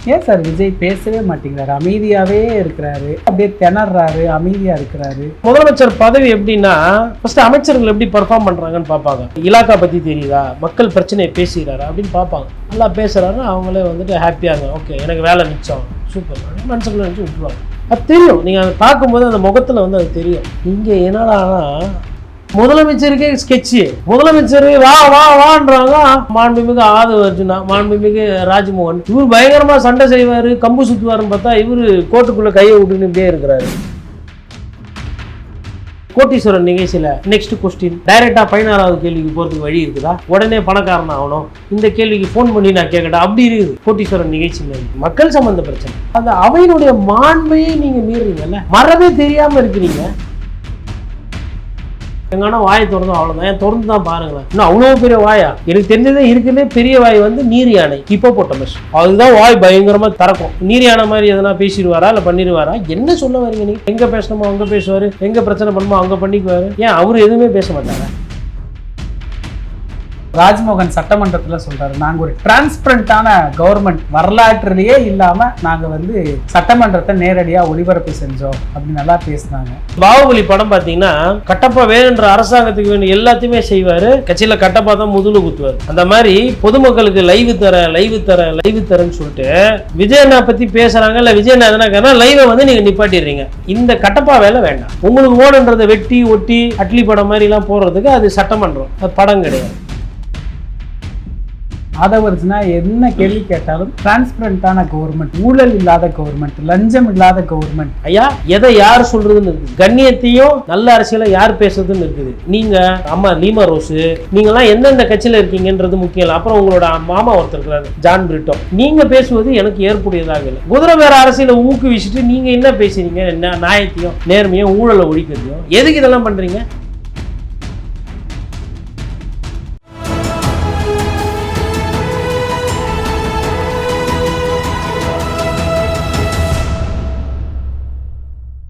ஏன் சார் விஜய் பேசவே மாட்டேங்கிறாரு, அமைதியாவே இருக்கிறாரு, அப்படியே திணறாரு, அமைதியா இருக்கிறாரு? முதலமைச்சர் பதவி எப்படின்னா ஃபர்ஸ்ட் அமைச்சர்கள் எப்படி பெர்ஃபார்ம் பண்றாங்கன்னு பார்ப்பாங்க. இலாக்கா பத்தி தெரியுதா, மக்கள் பிரச்சனையை பேசுகிறாரா அப்படின்னு பார்ப்பாங்க. நல்லா பேசுறாரு, அவங்களே வந்துட்டு ஹாப்பியா இருங்க, ஓகே எனக்கு வேலை மிச்சம், சூப்பர் மனசுக்குள்ள நினச்சி விட்டுருவாங்க. அது தெரியும், நீங்க அதை பார்க்கும்போது அந்த முகத்துல வந்து அது தெரியும். இங்க என்னடா முதலமைச்சருக்கே ஸ்கெட்சு, முதலமைச்சர் வா வா வான்றாங்க. மாண்புமிகு ஆதவ அர்ஜுனா, மாண்புமிகு ராஜ்மோகன், இவர் பயங்கரமா சண்டை செய்வாரு, கம்பு சுத்துவாருன்னு பார்த்தா இவரு கோட்டுக்குள்ள கையை விட்டுன்னு இப்படியே இருக்கிறாரு. கோட்டீஸ்வரன் நிகழ்ச்சியில நெக்ஸ்ட் கொஸ்டின் டைரக்டா 16வது கேள்விக்கு போறதுக்கு வழி இருக்குதா? உடனே பணக்காரன் ஆகணும், இந்த கேள்விக்கு போன் பண்ணி நான் கேட்கட்டா, அப்படி இருக்குது கோட்டீஸ்வரன் நிகழ்ச்சியில. மக்கள் சம்பந்த பிரச்சனை, அந்த அவையினுடைய மாண்பையை நீங்க மீறீங்கல்ல, மறவே தெரியாம இருக்கிறீங்க. எங்கன்னா வாயை திறந்து அவ்வளோதான், ஏன் திறந்து தான் பாருங்களேன். இன்னும் அவ்வளோ பெரிய வாயா, எனக்கு தெரிஞ்சதே இருக்குன்னே பெரிய வாய் வந்து நீர் யானை, ஹிப்போபோட்டமஸ். அதுதான் வாய் பயங்கரமா திறக்கும். நீர் யானை மாதிரி எதனா பேசிடுவாரா இல்லை பண்ணிடுவாரா? என்ன சொல்ல வரீங்க நீங்க? எங்க பேசணுமோ அங்க பேசுவாரு, எங்க பிரச்சனை பண்ணுமோ அங்க பண்ணிக்குவாரு. ஏன் அவரு எதுவுமே பேச மாட்டாங்க? ராஜ்மோகன் சட்டமன்றத்தில் சொல்றாரு, நாங்க ஒரு டிரான்ஸ்பரண்டான கவர்மெண்ட் வரலாற்றிலேயே இல்லாம நாங்க வந்து சட்டமன்றத்தை நேரடியா ஒளிபரப்பு செஞ்சோம் அப்படின்னு நல்லா பேசினாங்க. பாகுபலி படம் பாத்தீங்கன்னா கட்டப்பா வேணுன்ற அரசாங்கத்துக்கு வேணும் எல்லாத்தையுமே செய்வாரு, கட்சியில கட்டப்பா தான் முதுகு குத்துவாரு. அந்த மாதிரி பொதுமக்களுக்கு லைவ் தரேன்னு சொல்லிட்டு விஜயண்ணா பத்தி பேசுறாங்க. இல்ல விஜயண்ணா எதனா லைவை வந்து நீங்க நிப்பாட்டிடுறீங்க. இந்த கட்டப்பா வேலை வேண்டாம் உங்களுக்கு. ஓடுன்றதை வெட்டி ஒட்டி அட்லி படம் மாதிரி எல்லாம் போடுறதுக்கு அது சட்டமன்றம், அது படம் கிடையாது. ஆதவர்ஜுனா என்ன கேள்வி கேட்டாலும் டிரான்ஸ்பரண்டான கவர்மெண்ட், ஊழல் இல்லாத கவர்மெண்ட், லஞ்சம் இல்லாத கவர்மெண்ட். ஐயா, எதை யார் சொல்றதுன்னு இருக்குது, கண்ணியத்தையும் நல்ல அரசியலை யார் பேசுறதுன்னு இருக்குது. நீங்க அம்மா லீமா ரோஸு, நீங்கெல்லாம் எந்தெந்த கட்சியில இருக்கீங்கன்றது முக்கியம் இல்லை. அப்புறம் உங்களோட மாமா ஒருத்தர் இருக்கிறாரு ஜான் பிரிட்டோ, நீங்க பேசுவது எனக்கு ஏற்புடையதாக இல்லை. குதிரை வேற அரசியலை ஊக்குவிச்சுட்டு நீங்க என்ன பேசுறீங்க? என்ன நியாயத்தையும் நேர்மையும் ஊழலை ஒழிக்கிறதையும் எதுக்கு இதெல்லாம் பண்றீங்க?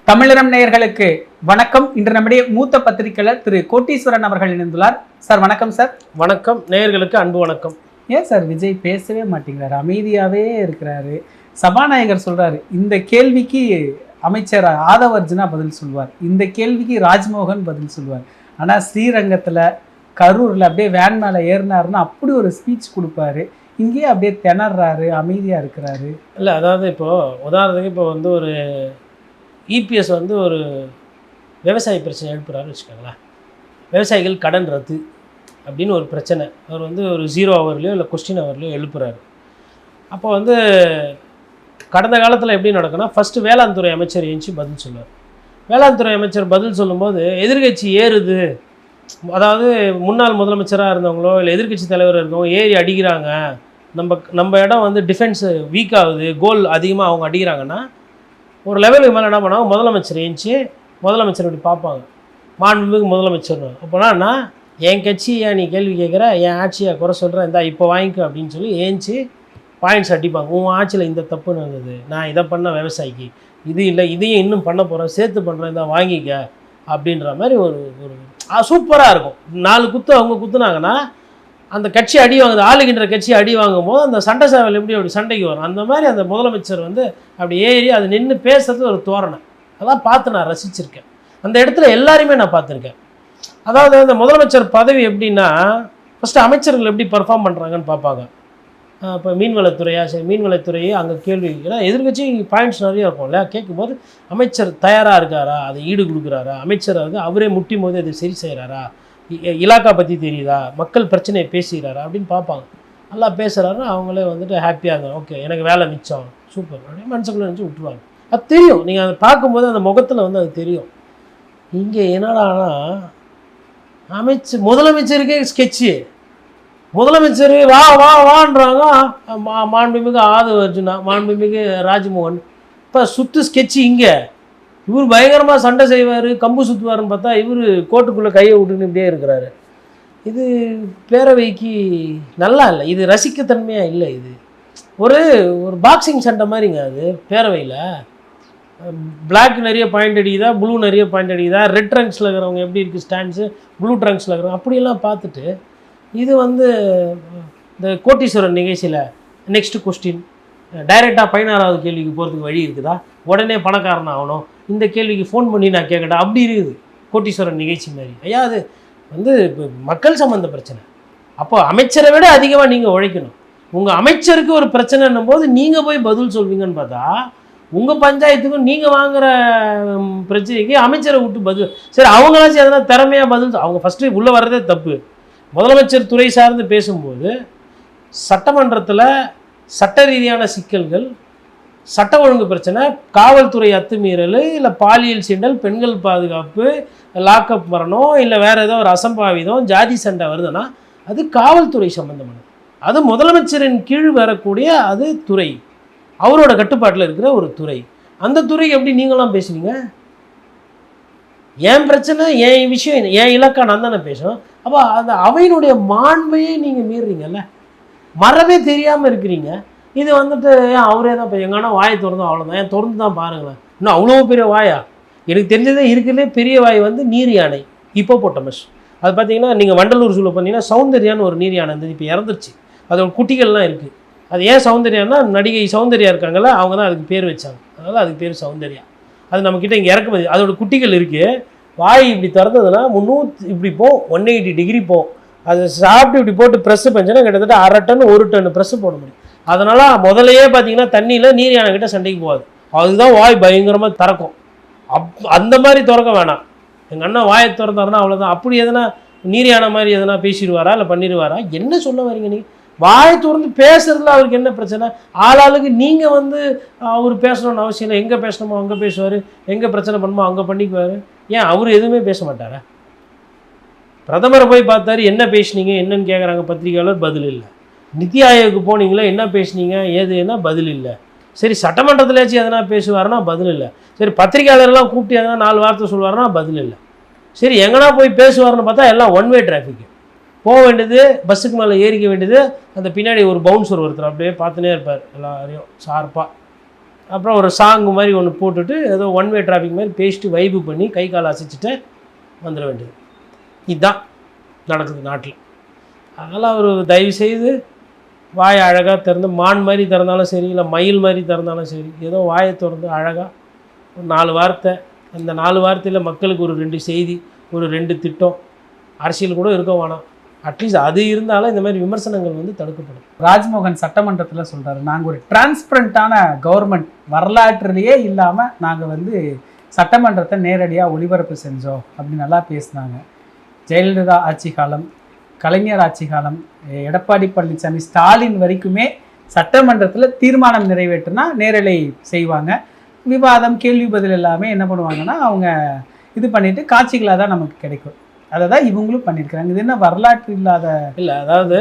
தமிழரம் நேயர்களுக்கு வணக்கம். இன்று நம்முடைய மூத்த பத்திரிகையாளர் திரு கோட்டீஸ்வரன் அவர்கள் இணைந்துள்ளார். சார் வணக்கம். சார் வணக்கம். நேயர்களுக்கு அன்பு வணக்கம். ஏன் சார் விஜய் பேசவே மாட்டேங்கிறாரு, அமைதியாவே இருக்கிறாரு? சபாநாயகர் சொல்றாரு இந்த கேள்விக்கு அமைச்சர் ஆதவர்ஜுனா பதில் சொல்வார், இந்த கேள்விக்கு ராஜ்மோகன் பதில் சொல்வார். ஆனா ஸ்ரீரங்கத்துல கரூர்ல அப்படியே வேன் மேல ஏறினாருன்னா அப்படி ஒரு ஸ்பீச் கொடுப்பாரு. இங்கேயே அப்படியே திணறாரு, அமைதியா இருக்கிறாரு. இல்லை, அதாவது இப்போ உதாரணத்துக்கு இப்போ வந்து ஒரு இபிஎஸ் வந்து ஒரு விவசாய பிரச்சனை எழுப்புறாருன்னு வச்சுக்கோங்களேன். விவசாயிகள் கடன் ரத்து அப்படின்னு ஒரு பிரச்சனை அவர் வந்து ஒரு 0 ஹவர்லையோ இல்லை கொஸ்டின் ஹவர்லையோ எழுப்புறாரு. அப்போ வந்து கடந்த காலத்தில் எப்படி நடக்குன்னா, ஃபஸ்ட்டு வேளாண் துறை அமைச்சர் ஏஞ்சி பதில் சொல்லுவார். வேளாண் துறை அமைச்சர் பதில் சொல்லும்போது எதிர்கட்சி ஏறுது, அதாவது முன்னாள் முதலமைச்சராக இருந்தவங்களோ இல்லை எதிர்கட்சி தலைவர் இருக்கவங்க ஏறி அடிக்கிறாங்க, நம்ம இடம் வந்து டிஃபென்ஸ் வீக் ஆகுது, கோல் அதிகமாக அவங்க அடிக்கிறாங்கன்னா ஒரு லெவலுக்கு மேலே என்ன பண்ணுவாங்க, முதலமைச்சர் ஏஞ்சி முதலமைச்சர் இப்படி பார்ப்பாங்க, மாண்புமிகு முதலமைச்சர்னு. அப்போனா என் கட்சி ஏன் நீ கேள்வி கேட்குற, என் ஆட்சியை குறை சொல்கிறேன், இந்தா இப்போ வாங்கிக்க அப்படின்னு சொல்லி ஏஞ்சி பாயிண்ட்ஸ் அடிப்பாங்க. உன் ஆட்சியில் இந்த தப்பு நடந்தது, நான் இதை பண்ண விவசாயிக்கு, இது இல்லை இதையும் இன்னும் பண்ண போகிறேன், சேர்த்து பண்ணுறேன், இதை வாங்கிக்க அப்படின்ற மாதிரி ஒரு சூப்பராக இருக்கும். 4 குத்து அவங்க குத்துனாங்கன்னா அந்த கட்சி அடி வாங்குது, ஆளுகின்ற கட்சி அடி வாங்கும் போது அந்த சண்டை சேவல் எப்படி அப்படி சண்டைக்கு வரும். அந்த மாதிரி அந்த முதலமைச்சர் வந்து அப்படி ஏறி அது நின்று பேசுறது ஒரு தோரணை. அதெல்லாம் பார்த்து நான் ரசிச்சிருக்கேன். அந்த இடத்துல எல்லாருமே நான் பார்த்துருக்கேன். அதாவது அந்த முதலமைச்சர் பதவி எப்படின்னா ஃபஸ்ட்டு அமைச்சர்கள் எப்படி பெர்ஃபார்ம் பண்ணுறாங்கன்னு பார்ப்பாங்க. இப்போ மீன்வளத்துறையா, சரி மீன்வளத்துறையே அங்கே கேள்வி, ஏன்னா எதிர்கட்சி பாயிண்ட்ஸ் நிறைய இருக்கும் இல்லையா, கேட்கும்போது அமைச்சர் தயாராக இருக்காரா, அதை ஈடு கொடுக்குறாரா, அமைச்சர் வந்து அவரே முட்டி போது அதை சரி செய்கிறாரா, இலாக்கா பற்றி தெரியுதா, மக்கள் பிரச்சனையை பேசுகிறாரா அப்படின்னு பார்ப்பாங்க. நல்லா பேசுகிறாரு, அவங்களே வந்துட்டு ஹாப்பியாக இருந்தாங்க, ஓகே எனக்கு வேலை மிச்சம், சூப்பர் அப்படின்னு மனசுக்குள்ளே நினச்சி விட்டுருவாங்க. அது தெரியும், நீங்கள் அதை பார்க்கும்போது அந்த முகத்தில் வந்து அது தெரியும். இங்கே என்னடானா முதலமைச்சருக்கே ஸ்கெட்சு, முதலமைச்சர் வா வா வான்றாங்க. மாண்புமிகு ஆதவ அர்ஜுனா, மாண்புமிகு ராஜ்மோகன், இப்போ சுற்று ஸ்கெட்சு இங்கே. இவர் பயங்கரமாக சண்டை செய்வார், கம்பு சுற்றுவாருன்னு பார்த்தா இவர் கோட்டுக்குள்ளே கையை விட்டுன்னு இப்படியே இருக்கிறாரு. இது பேரவைக்கு நல்லா இல்லை, இது ரசிக்கத்தன்மையாக இல்லை. இது ஒரு பாக்ஸிங் சண்டை மாதிரிங்க. அது பேரவையில் பிளாக் நிறைய பாயிண்ட் அடிக்குதா, ப்ளூ நிறைய பாயிண்ட் அடிக்குதா, ரெட் ட்ரங்க்ஸில் இருக்கிறவங்க எப்படி இருக்குது ஸ்டாண்ட்ஸு, ப்ளூ ட்ரங்க்ஸில் இருக்கிறவங்க அப்படியெல்லாம் பார்த்துட்டு இது வந்து இந்த கோட்டீஸ்வரன் நிகழ்ச்சியில் நெக்ஸ்ட் கொஸ்டின் டைரெக்டாக 16வது கேள்விக்கு போகிறதுக்கு வழி இருக்குதா? உடனே பணக்காரன் ஆகணும், இந்த கேள்விக்கு ஃபோன் பண்ணி நான் கேட்கட்டா, அப்படி இருக்குது கோட்டீஸ்வரன் நிகழ்ச்சி மாதிரி. ஐயா அது வந்து மக்கள் சம்மந்த பிரச்சனை. அப்போ அமைச்சரை விட அதிகமாக நீங்கள் உழைக்கணும். உங்கள் அமைச்சருக்கு ஒரு பிரச்சனைன்னும் போது நீங்கள் போய் பதில் சொல்வீங்கன்னு பார்த்தா உங்கள் பஞ்சாயத்துக்கும் நீங்கள் வாங்குகிற பிரச்சனைக்கு அமைச்சரை விட்டு பதில். சரி, அவங்களாச்சும் எதனா திறமையாக பதில். அவங்க ஃபஸ்ட்டு உள்ளே வர்றதே தப்பு. முதலமைச்சர் துறை சார்ந்து பேசும்போது சட்டமன்றத்தில் சட்ட ரீதியான சிக்கல்கள், சட்ட ஒழுங்கு பிரச்சனை, காவல்துறை அத்துமீறல், இல்லை பாலியல் சீண்டல், பெண்கள் பாதுகாப்பு, லாக்அப் மரணம், இல்லை வேறு ஏதோ ஒரு அசம்பாவிதம், ஜாதி சண்டை வருதுன்னா அது காவல்துறை சம்மந்தமானது. அது முதலமைச்சரின் கீழ் வரக்கூடிய அது துறை, அவரோட கட்டுப்பாட்டில் இருக்கிற ஒரு துறை. அந்த துறைக்கு எப்படி நீங்களாம் பேசுவீங்க? என் பிரச்சனை, என் விஷயம், என் இலக்கா நான் தானே பேசுகிறோம். அப்போ அந்த அவையினுடைய மாண்பையே நீங்கள் மீறுறீங்கல்ல, மறவே தெரியாமல் இருக்கிறீங்க. இது வந்துட்டு ஏன் அவரே தான் இப்போ எங்கன்னா வாயை திறந்தோம் அவ்வளோதான், ஏன் திறந்து தான் பாருங்களேன். இன்னும் அவ்வளோ பெரிய வாயா? எனக்கு தெரிஞ்சதே இருக்கிறதே பெரிய வாய் வந்து நீர் யானை, ஹிப்போபோட்டமஸ். அது பார்த்தீங்கன்னா நீங்கள் வண்டலூர் சூழல் பார்த்தீங்கன்னா சௌந்தர்யான்னு ஒரு நீர் யானை இருந்தது, இப்போ இறந்துருச்சு. அதோட குட்டிகள்லாம் இருக்குது. அது ஏன் சௌந்தர்யான்னா நடிகை சௌந்தர்யா இருக்காங்கல்ல, அவங்க தான் அதுக்கு பேர் வச்சாங்க, அதனால் அதுக்கு பேர் சௌந்தர்யா. அது நம்மக்கிட்ட இங்கே இறக்குமதி. அதோட குட்டிகள் இருக்குது. வாய் இப்படி திறந்ததுன்னா 300 இப்படி போகும், 180 டிகிரி போகும். அது சாப்பிட்டு இப்படி போட்டு ப்ரெஸ்ஸு பண்ணிச்சுன்னா கிட்டத்தட்ட 1/2 டன் 1 டன் ப்ரெஸ்ஸு போட முடியும். அதனால் முதலையே பார்த்தீங்கன்னா தண்ணியில் நீர் யானைக்கிட்ட சண்டைக்கு போகாது. அதுதான் வாய் பயங்கரமாக திறக்கும். அந்த மாதிரி திறக்க வேணாம். எங்கள் அண்ணன் வாயை திறந்தாருன்னா அவ்வளோதான். அப்படி எதனா நீர் யானை மாதிரி எதனா பேசிடுவாரா இல்லை பண்ணிடுவாரா? என்ன சொல்ல வரீங்க நீங்கள்? வாயை திறந்து பேசுறதுல அவருக்கு என்ன பிரச்சனை? ஆளாளுக்கு நீங்கள் வந்து அவர் பேசணும்னு அவசியம் இல்லை. எங்கே பேசணுமோ அங்கே பேசுவார், எங்கே பிரச்சனை பண்ணுமோ அங்கே பண்ணிக்குவார். ஏன் அவர் எதுவுமே பேச மாட்டாரா? பிரதமரை போய் பார்த்தாரு, என்ன பேசுனீங்க என்னன்னு கேட்குறாங்க பத்திரிகையாளர், பதில் இல்லை. நித்தி ஆயோக்கு போனீங்களா, என்ன பேசுனீங்க ஏதுன்னா பதில் இல்லை. சரி, சட்டமன்றத்திலேயாச்சும் எதனா பேசுவாருன்னா பதில் இல்லை. சரி, பத்திரிகையாளர்லாம் கூப்பிட்டு எதனா 4 வார்த்தை சொல்லுவாருன்னா பதில் இல்லை. சரி, எங்கன்னா போய் பேசுவார்னு பார்த்தா எல்லாம் ஒன் வே டிராஃபிக்கு. போக வேண்டியது, பஸ்ஸுக்கு மேலே ஏறிக்க வேண்டியது, அந்த பின்னாடி ஒரு பவுன்சர் ஒருத்தர் அப்படியே பார்த்துனே இருப்பார் எல்லாரையும் ஷார்ப்பாக. அப்புறம் ஒரு சாங் மாதிரி ஒன்று போட்டுட்டு ஏதோ ஒன் வே டிராஃபிக் மாதிரி பேசிட்டு வைப்பு பண்ணி கை காலை அசைச்சிட்டு வந்துட வேண்டியது. இதுதான் நடக்குது நாட்டில். அதனால் அவர் தயவுசெய்து வாயை அழகாக திறந்து, மான் மாதிரி திறந்தாலும் சரி, இல்லை மயில் மாதிரி திறந்தாலும் சரி, ஏதோ வாயை திறந்து அழகாக ஒரு 4 வார்த்தை, அந்த 4 வார்த்தையில் மக்களுக்கு ஒரு 2 செய்தி, ஒரு 2 திட்டம், அரசியல் கூட இருக்க வேணாம், அட்லீஸ்ட் அது இருந்தாலும் இந்த மாதிரி விமர்சனங்கள் வந்து தடுக்கப்படும். ராஜ்மோகன் சட்டமன்றத்தில் சொல்கிறாரு, நாங்கள் ஒரு டிரான்ஸ்பரண்டான கவர்மெண்ட் வரலாற்றிலேயே இல்லாமல் நாங்கள் வந்து சட்டமன்றத்தை நேரடியாக ஒளிபரப்பு செஞ்சோம் அப்படின்னு நல்லா பேசினாங்க. ஜெயலலிதா ஆட்சி காலம், கலைஞர் ஆட்சி காலம், எடப்பாடி பழனிசாமி, ஸ்டாலின் வரைக்குமே சட்டமன்றத்தில் தீர்மானம் நிறைவேற்றினா நேரலை செய்வாங்க. விவாதம், கேள்வி பதில் எல்லாமே என்ன பண்ணுவாங்கன்னா அவங்க இது பண்ணிவிட்டு காட்சிகளாக தான் நமக்கு கிடைக்கும். அதை தான் இவங்களும் பண்ணியிருக்கிறாங்க. இது என்ன வரலாற்று இல்லாத இல்லை. அதாவது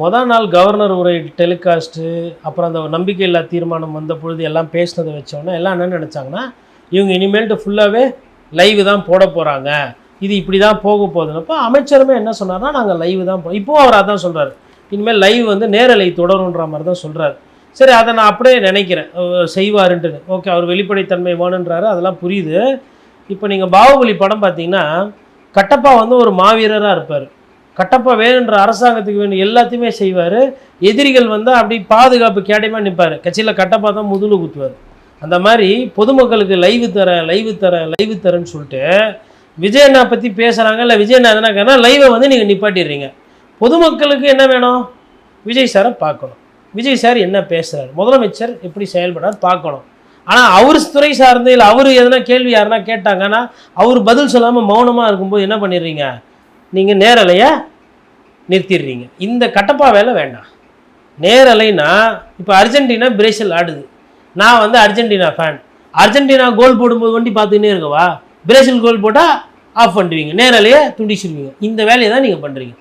மொதல் நாள் கவர்னர் உரை டெலிகாஸ்ட்டு, அப்புறம் அந்த நம்பிக்கையில்லா தீர்மானம் வந்த பொழுது எல்லாம் பேசினதை வச்சோன்னா எல்லாம் என்ன நினச்சாங்கன்னா, இவங்க இனிமேல்ட்டு ஃபுல்லாகவே லைவ் தான் போட போகிறாங்க, இது இப்படி தான் போக போகுதுன்னப்போ அமைச்சருமே என்ன சொன்னார்னா, நாங்கள் லைவ் தான் இப்போவும் அவர் அதான் சொல்கிறார், இனிமேல் லைவ் வந்து நேரலை தொடருன்ற மாதிரி தான் சொல்கிறார். சரி, அதை நான் அப்படியே நினைக்கிறேன் செய்வாருன்ட்டு. ஓகே, அவர் வெளிப்படைத்தன்மை வேணுன்றாரு, அதெல்லாம் புரியுது. இப்போ நீங்கள் பாகுபலி படம் பார்த்தீங்கன்னா கட்டப்பா வந்து ஒரு மாவீரராக இருப்பார். கட்டப்பா வேணுன்ற அரசாங்கத்துக்கு வேணும் எல்லாத்தையுமே செய்வார். எதிரிகள் வந்து அப்படி பாதுகாப்பு கேடயமாக நிற்பார். கட்சியில் கட்டப்பா தான் முதுகு குத்துவார். அந்த மாதிரி பொதுமக்களுக்கு லைவ் தரேன்னு சொல்லிட்டு விஜயண்ணா பற்றி பேசுகிறாங்க, இல்லை விஜயண்ணா எதனாக்கன்னா லைவை வந்து நீங்கள் நிப்பாட்டிடுறீங்க. பொதுமக்களுக்கு என்ன வேணும்? விஜய் சாரை பார்க்கணும், விஜய் சார் என்ன பேசுகிறார், முதலமைச்சர் எப்படி செயல்படார் பார்க்கணும். ஆனால் அவர் துறை சார்ந்து இல்லை அவர் எதனா கேள்வி யாருன்னா கேட்டாங்கன்னா அவர் பதில் சொல்லாமல் மௌனமாக இருக்கும்போது என்ன பண்ணிடுறீங்க? நீங்கள் நேரலையை நிறுத்திடுறீங்க. இந்த கட்டப்பா வேலை வேண்டாம். நேரலைனா இப்போ அர்ஜென்டினா பிரேசில் ஆடுது, நான் வந்து அர்ஜென்டினா ஃபேன், அர்ஜென்டினா கோல் போடும்போது வண்டி பார்த்துக்கினே இருக்கவா? பிரேசில் கோல் போட்டால் ஆஃப் பண்ணிடுவீங்க, நேரலையே துண்டிச்சிடுவீங்க. இந்த வேலையை தான் நீங்கள் பண்ணுறீங்க.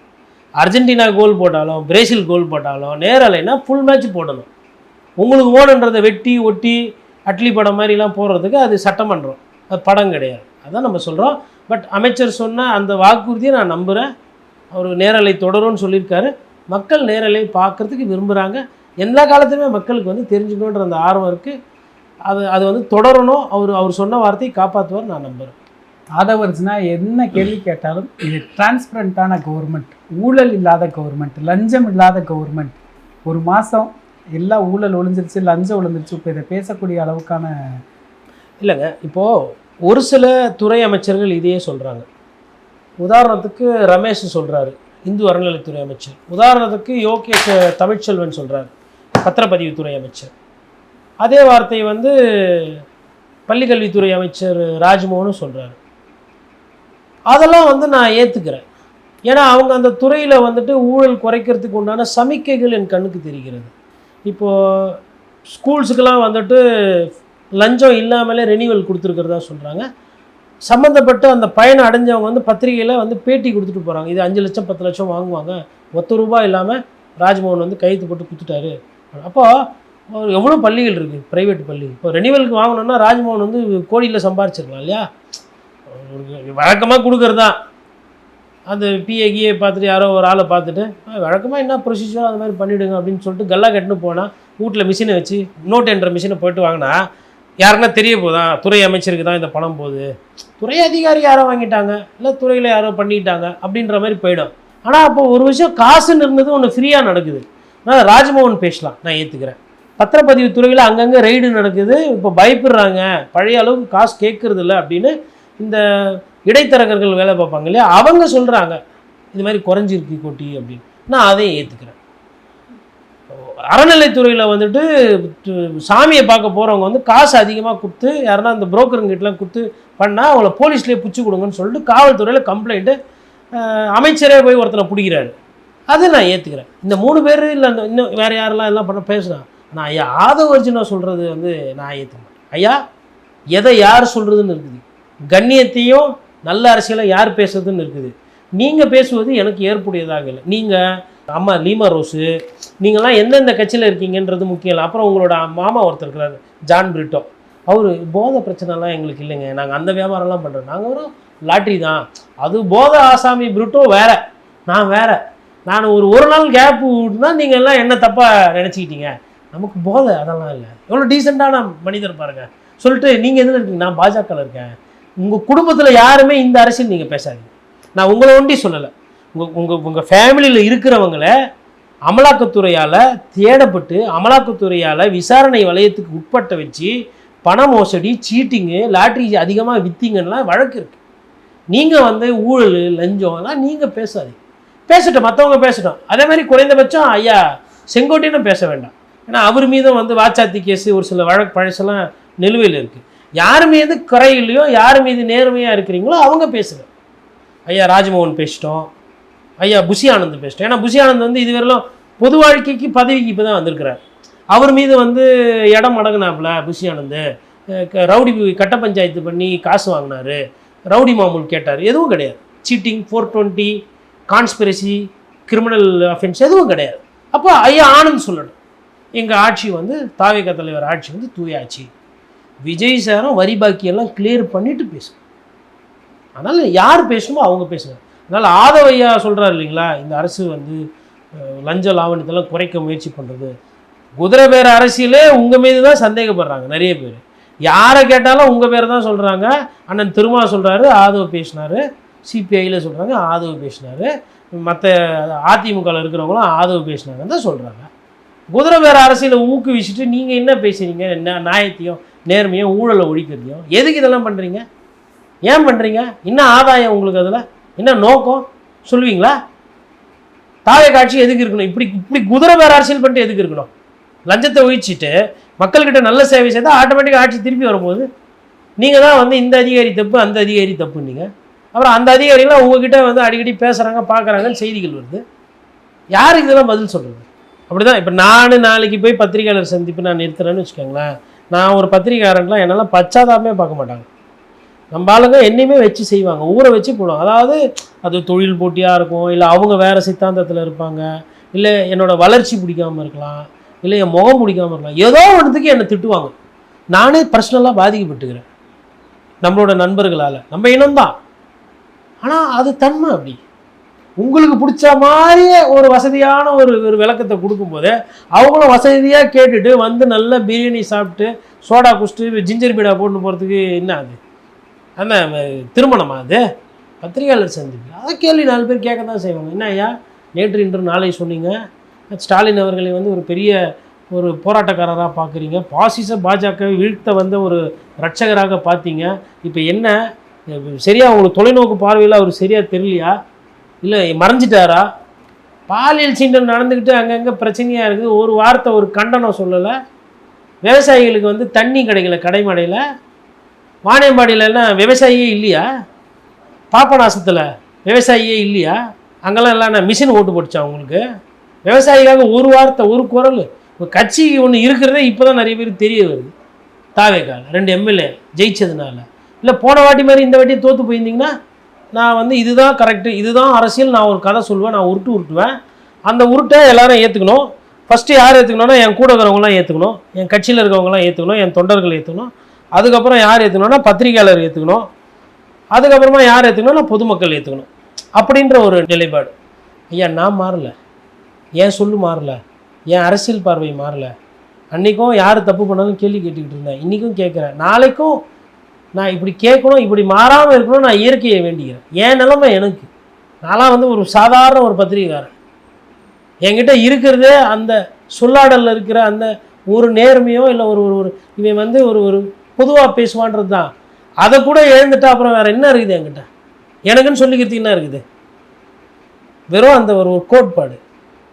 அர்ஜென்டினா கோல் போட்டாலும் பிரேசில் கோல் போட்டாலும் நேரலைனா ஃபுல் மேட்ச் போடணும். உங்களுக்கு ஓடுன்றதை வெட்டி ஒட்டி அட்லி படம் மாதிரிலாம் போடுறதுக்கு அது சட்டமன்றம், அது படம் கிடையாது. அதான் நம்ம சொல்கிறோம். பட் அமைச்சர் சொன்ன அந்த வாக்குறுதியை நான் நம்புகிறேன். அவர் நேரலை தொடரும்னு சொல்லியிருக்காரு. மக்கள் நேரலை பார்க்குறதுக்கு விரும்புகிறாங்க. எல்லா காலத்துலையுமே மக்களுக்கு வந்து தெரிஞ்சுக்கணுன்ற அந்த ஆர்வம் இருக்குது. அது வந்து தொடரணும். அவர் சொன்ன வார்த்தையை காப்பாற்றுவார் நான் நம்புகிறேன். ஆதவர்ஜுனா என்ன கேள்வி கேட்டாலும் இது டிரான்ஸ்பரண்டான கவர்மெண்ட், ஊழல் இல்லாத கவர்மெண்ட், லஞ்சம் இல்லாத கவர்மெண்ட், ஒரு மாதம் எல்லா ஊழல் ஒளிஞ்சிருச்சு, லஞ்சம் ஒளிஞ்சிருச்சு, இப்போ இதை பேசக்கூடிய அளவுக்கான இல்லைங்க. இப்போது ஒரு சில துறை அமைச்சர்கள் இதையே சொல்கிறாங்க. உதாரணத்துக்கு ரமேஷ் சொல்கிறாரு, இந்து அறநிலைத்துறை அமைச்சர். உதாரணத்துக்கு யோகேஷ் தமிழ்ச்செல்வன் சொல்கிறார், பத்திரப்பதிவுத்துறை அமைச்சர். அதே வார்த்தை வந்து பள்ளிக்கல்வித்துறை அமைச்சர் ராஜ்மோகனும் சொல்கிறாரு. அதெல்லாம் வந்து நான் ஏற்றுக்கிறேன். ஏன்னா அவங்க அந்த துறையில் வந்துட்டு ஊழல் குறைக்கிறதுக்கு உண்டான சமிக்கைகள் என் கண்ணுக்கு தெரிகிறது. இப்போது ஸ்கூல்ஸுக்கெல்லாம் வந்துட்டு லஞ்சம் இல்லாமலே ரெனிவல் கொடுத்துருக்கிறதா சொல்கிறாங்க. சம்மந்தப்பட்ட அந்த பயனை அடைஞ்சவங்க வந்து பத்திரிகையில் வந்து பேட்டி கொடுத்துட்டு போகிறாங்க. இது 5 லட்சம் 10 லட்சம் வாங்குவாங்க, ₹1 இல்லாமல் ராஜ்மோகன் வந்து கையெழுத்து போட்டு கொடுத்துட்டாரு. அப்போது எவ்வளோ பள்ளிகள் இருக்குது, ப்ரைவேட் பள்ளி. இப்போ ரெனிவலுக்கு வாங்கணுன்னா ராஜ்மோகன் வந்து கோடியில் சம்பாரிச்சிருக்கலாம் இல்லையா? வழக்கமாக கொடுக்குறது தான். அந்த பிஏ பார்த்துட்டு யாரோ ஒரு ஆளை பார்த்துட்டு வழக்கமாக என்ன ப்ரொசீஜரோ அது மாதிரி பண்ணிவிடுங்க அப்படின்னு சொல்லிட்டு கல்லா கட்டுன்னு போனால் வீட்டில் மிஷினை வச்சு நோட் என்ற மிஷினை போய்ட்டு வாங்கினா யாருன்னா தெரிய போதா துறை அமைச்சருக்கு தான் இந்த பணம் போகுது, துறை அதிகாரி யாரோ வாங்கிட்டாங்க, இல்லை துறையில் யாரோ பண்ணிட்டாங்க அப்படின்ற மாதிரி போயிடும். ஆனால் அப்போ ஒரு விஷயம் காசுன்னு இருந்தது ஒன்று ஃப்ரீயாக நடக்குது. ஆனால் ராஜ்மோகன் பேசலாம், நான் ஏற்றுக்கிறேன். பத்திரப்பதிவு துறையில் அங்கங்கே ரெய்டு நடக்குது, இப்போ பயப்படுறாங்க, பழைய அளவுக்கு காசு கேட்குறது இல்லை அப்படின்னு இந்த இடைத்தரகர்கள் வேலை பார்ப்பாங்க இல்லையா, அவங்க சொல்கிறாங்க இது மாதிரி குறைஞ்சிருக்கு கொட்டி அப்படின்னு. நான் அதையும் ஏற்றுக்கிறேன். அறநிலைத்துறையில் வந்துட்டு சாமியை பார்க்க போகிறவங்க வந்து காசு அதிகமாக கொடுத்து யாருன்னா அந்த புரோக்கருங்கிட்டலாம் கொடுத்து பண்ணால் அவங்கள போலீஸ்லேயே பிடிச்சி கொடுங்கன்னு சொல்லிட்டு காவல்துறையில் கம்ப்ளைண்ட்டு அமைச்சரே போய் ஒருத்தனை பிடிக்கிறாரு. அது நான் ஏற்றுக்கிறேன். இந்த 3 பேர் இல்லை இன்னும் வேறு யாரெல்லாம் எல்லாம் பண்ண பேசுகிறான். நான் ஐயா ஆதவர்ஜுனா சொல்கிறது வந்து நான் ஏற்றுக்கிறேன். ஐயா எதை யார் சொல்கிறதுன்னு இருக்குது, கண்ணியத்தையும் நல்ல அரசியலை யார் பேசுறதுன்னு இருக்குது. நீங்கள் பேசுவது எனக்கு ஏற்புடையதாக இல்லை. நீங்கள் அம்மா லீமா ரோஸு நீங்கள்லாம் எந்தெந்த கட்சியில் இருக்கீங்கன்றது முக்கியம் இல்லை. அப்புறம் உங்களோட மாமா ஒருத்தர் இருக்கிறார் ஜான் பிரிட்டோ, அவர் போதை பிரச்சனைலாம் எங்களுக்கு இல்லைங்க, நாங்கள் அந்த வியாபாரம்லாம் பண்ணுறோம், நாங்கள் ஒரு லாட்ரி தான். அது போதை ஆசாமி பிரிட்டோ வேறு, நான் வேறு. நான் ஒரு நாள் கேப் விட்டுனா நீங்கள் எல்லாம் என்ன தப்பாக நினச்சிக்கிட்டீங்க, நமக்கு போதை அதெல்லாம் இல்லை. எவ்வளோ டீசெண்டான மனிதர் பாருங்கள் சொல்லிட்டு நீங்கள் எதில் இருக்கீங்க, நான் பாஜகவில் இருக்கேன். உங்கள் குடும்பத்தில் யாருமே இந்த அரசியல் நீங்கள் பேசாதீங்க. நான் உங்களை ஒண்டி சொல்லலை, உங்கள் ஃபேமிலியில் இருக்கிறவங்களை அமலாக்கத்துறையால் தேடப்பட்டு அமலாக்கத்துறையால் விசாரணை வளையத்துக்கு உட்பட்ட வச்சு பண மோசடி, சீட்டிங்கு, லாட்ரி அதிகமாக விற்றீங்கன்னா வழக்கு இருக்குது. நீங்கள் வந்து ஊழல் லஞ்சம்லாம் நீங்கள் பேசாதீங்க. பேசட்டும், மற்றவங்க பேசட்டும். அதே மாதிரி குறைந்தபட்சம் ஐயா செங்கோட்டையனும் பேச வேண்டாம். ஏன்னா அவர் மீதும் வந்து வாச்சாத்தி கேஸு ஒரு சில வழக்கு பழசெல்லாம் நிலுவையில் இருக்குது. யார் மீது குறை இல்லையோ, யார் மீது நேர்மையாக இருக்கிறீங்களோ அவங்க பேசுங்க. ஐயா ராஜ்மோகன் பேசிட்டோம், ஐயா புஷி ஆனந்த் பேசிட்டோம். ஏன்னா புஷி ஆனந்த் வந்து இதுவரையிலும் பொது வாழ்க்கைக்கு பதவிக்கு இப்போ தான் வந்திருக்கிறார். அவர் மீது வந்து இடம் அடங்கினாப்புல புஷி ஆனந்த், ரவுடி கட்ட பஞ்சாயத்து பண்ணி காசு வாங்கினார், ரவுடி மாமூல் கேட்டார், எதுவும் கிடையாது. சீட்டிங், 420, கான்ஸ்பிரசி, கிரிமினல் அஃபென்ஸ் எதுவும் கிடையாது. அப்போ ஐயா ஆனந்த் சொல்லணும், எங்கள் ஆட்சி வந்து தாவேக தலைவர் ஆட்சி வந்து தூய ஆட்சி, விஜய் சாரும் வரி பாக்கியெல்லாம் கிளியர் பண்ணிவிட்டு பேசும். அதனால் யார் பேசணுமோ அவங்க பேசுங்க. அதனால் ஆதவையா சொல்கிறார் இல்லைங்களா, இந்த அரசு வந்து லஞ்ச லாவணத்தெல்லாம் குறைக்க முயற்சி பண்ணுறது, குதிரை பேர் அரசியலே உங்கள் மீது தான் சந்தேகப்படுறாங்க நிறைய பேர். யாரை கேட்டாலும் உங்கள் பேர் தான் சொல்கிறாங்க. அண்ணன் திருமா சொல்கிறாரு ஆதவ் பேசினார், சிபிஐயில் சொல்கிறாங்க ஆதவ் பேசினார், மற்ற அதிமுகவில் இருக்கிறவங்களும் ஆதவ் பேசினாங்கன்னு தான் சொல்கிறாங்க. குதிரை பேர் அரசியலை ஊக்குவிச்சுட்டு நீங்கள் என்ன பேசுகிறீங்க, என்ன நியாயத்தையும் நேர்மையும் ஊழலை ஒழிக்கிறதையும் எதுக்கு இதெல்லாம் பண்ணுறீங்க, ஏன் பண்ணுறீங்க, என்ன ஆதாயம் உங்களுக்கு, அதில் என்ன நோக்கம் சொல்லுவீங்களா? தாவே காட்சி எதுக்கு இருக்கணும், இப்படி குதிரை பேர் அரசியல் பண்ணிட்டு எதுக்கு இருக்கணும்? லஞ்சத்தை ஒழிச்சிட்டு மக்கள்கிட்ட நல்ல சேவை செய்தால் ஆட்டோமேட்டிக்காக ஆட்சி திருப்பி வரும்போது நீங்கள் தான் வந்து இந்த அதிகாரி தப்பு அந்த அதிகாரி தப்புன்னீங்க. அப்புறம் அந்த அதிகாரிலாம் உங்ககிட்ட வந்து அடிக்கடி பேசுகிறாங்க பார்க்குறாங்கன்னு செய்திகள் வருது. யாருக்கு இதெல்லாம் பதில் சொல்கிறது? அப்படி தான் இப்போ நாளைக்கு போய் பத்திரிகையாளர் சந்திப்பு நான் நிறுத்துறேன்னு வச்சுக்கோங்களேன், நான் ஒரு பத்திரிகையாளர்லாம் என்னால் பச்சாதாபமே பார்க்க மாட்டாங்க. நம்ம ஆளுங்க என்னையுமே வச்சு செய்வாங்க, ஊரை வச்சு போடுவாங்க. அதாவது அது தொழில் போட்டியாக இருக்கும், இல்லை அவங்க வேறு சித்தாந்தத்தில் இருப்பாங்க, இல்லை என்னோடய வளர்ச்சி பிடிக்காமல் இருக்கலாம், இல்லை என் முகம் பிடிக்காமல் இருக்கலாம், ஏதோ ஒன்றுத்துக்கு என்னை திட்டுவாங்க. நானே பர்சனலாக பாதிக்கப்பட்டுக்கிறேன் நம்மளோட நண்பர்களால். நம்ம இனம்தான், ஆனால் அது தன்மை அப்படி. உங்களுக்கு பிடிச்ச மாதிரியே ஒரு வசதியான ஒரு விளக்கத்தை கொடுக்கும்போது அவங்களும் வசதியாக கேட்டுட்டு வந்து நல்ல பிரியாணி சாப்பிட்டு சோடா குடிச்சிட்டு ஜிஞ்சர் பீடா போட்டு போகிறதுக்கு என்ன அது அந்த திருமணமா? அது பத்திரிகையாளர் சந்திப்பு, அதை கேள்வி 4 பேர் கேட்க தான் செய்வாங்க. என்ன ஐயா நேற்று இன்று நாளை சொன்னீங்க, ஸ்டாலின் அவர்களை வந்து ஒரு பெரிய ஒரு போராட்டக்காரராக பார்க்குறீங்க, பாசிச பாஜகவை வீழ்த்த வந்த ஒரு ரட்சகராக பார்த்தீங்க. இப்போ என்ன சரியாக உங்களுக்கு தொலைநோக்கு பார்வையில் அவர் சரியாக தெரியலையா, இல்லை மறைஞ்சிட்டாரா? பாலியல் சீண்டல் நடந்துக்கிட்டு அங்கங்கே பிரச்சனையாக இருக்குது. ஒரு வார்த்தை ஒரு கண்டனம் சொல்லலை. விவசாயிகளுக்கு வந்து தண்ணி கிடைக்கல கடைமடையில். வாணியம்பாடியிலலாம் விவசாயியே இல்லையா? பாப்பநாசத்தில் விவசாயியே இல்லையா? அங்கெல்லாம் எல்லாம் மிஷின் ஓட்டு போட்டுச்சா உங்களுக்கு? விவசாயிக்காக ஒரு வார்த்தை ஒரு குரல். இப்போ கட்சி ஒன்று இருக்கிறதே இப்போ தான் நிறைய பேருக்கு தெரிய வருது. தாவேக்கால 2 எம்எல்ஏ ஜெயிச்சதுனால. இல்லை போன வாட்டி மாதிரி இந்த வாட்டி தோற்று போயிருந்தீங்கன்னா நான் வந்து இதுதான் கரெக்டு, இதுதான் அரசியல், நான் ஒரு கதை சொல்லுவேன், நான் உருட்டுவேன். அந்த உருட்டை எல்லாரும் ஏற்றுக்கணும். ஃபஸ்ட்டு யார் ஏற்றுக்கணும்னா என் கூட இருக்கிறவங்களாம் ஏற்றுக்கணும், என் கட்சியில் இருக்கவங்களாம் ஏற்றுக்கணும், என் தொண்டர்கள் ஏற்றுக்கணும். அதுக்கப்புறம் யார் ஏற்றுக்கணும்னா பத்திரிகையாளர் ஏற்றுக்கணும். அதுக்கப்புறமா யார் ஏற்றுக்கணும்னா பொதுமக்கள் ஏற்றுக்கணும். அப்படின்ற ஒரு நிலைப்பாடு. ஐயா நான் மாறலை, ஏன் சொல்லு மாறலை, என் அரசியல் பார்வை மாறலை. அன்றைக்கும் யார் தப்பு பண்ணாலும் கேள்வி கேட்டுக்கிட்டு இருந்தேன், இன்றைக்கும் கேட்குறேன். நாளைக்கும் நான் இப்படி கேட்கணும், இப்படி மாறாமல் இருக்கணும். நான் இயற்கையை வேண்டிக்கிறேன். என் நிலைமை எனக்கு, நான்லாம் வந்து ஒரு சாதாரண ஒரு பத்திரிகைக்காரன். என்கிட்ட இருக்கிறதே அந்த சொல்லாடலில் இருக்கிற அந்த ஒரு நேர்மையோ இல்லை ஒரு ஒரு இவன் வந்து ஒரு ஒரு பொதுவாக பேசுவான்றது தான். அதை கூட எழுந்துட்டா அப்புறம் வேறு என்ன இருக்குது என்கிட்ட? எனக்குன்னு சொல்லிக்கிறதுக்கு என்ன இருக்குது? வெறும் அந்த ஒரு கோட்பாடு.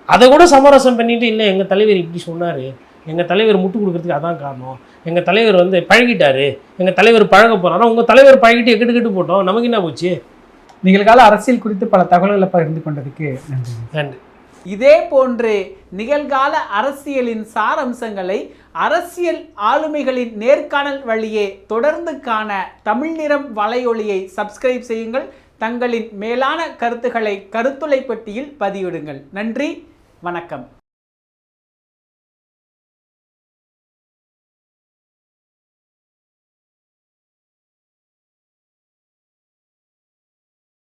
அதை கூட சமரசம் பண்ணிட்டு, இல்லை எங்கள் தலைவர் இப்படி சொன்னார், எங்கள் தலைவர் முட்டு கொடுக்குறதுக்கு அதான் காரணம், எங்கள் தலைவர் வந்து பழகிட்டாரு, எங்கள் தலைவர் பழக போகிறாரா? உங்கள் தலைவர் பழகிட்டு கெட்டு போட்டோம், நமக்கு என்ன போச்சு? நிகழ்கால அரசியல் குறித்து பல தகவல்களை பகிர்ந்து கொண்டதுக்கு நன்றி. நன்றி. இதே போன்று நிகழ்கால அரசியலின் சாரம்சங்களை அரசியல் ஆளுமைகளின் நேர்காணல் வழியே தொடர்ந்து காண தமிழ் நிறம் வலையொலியை சப்ஸ்கிரைப் செய்யுங்கள். தங்களின் மேலான கருத்துக்களை கருத்துளை பெட்டியில் பதிவிடுங்கள். நன்றி, வணக்கம்.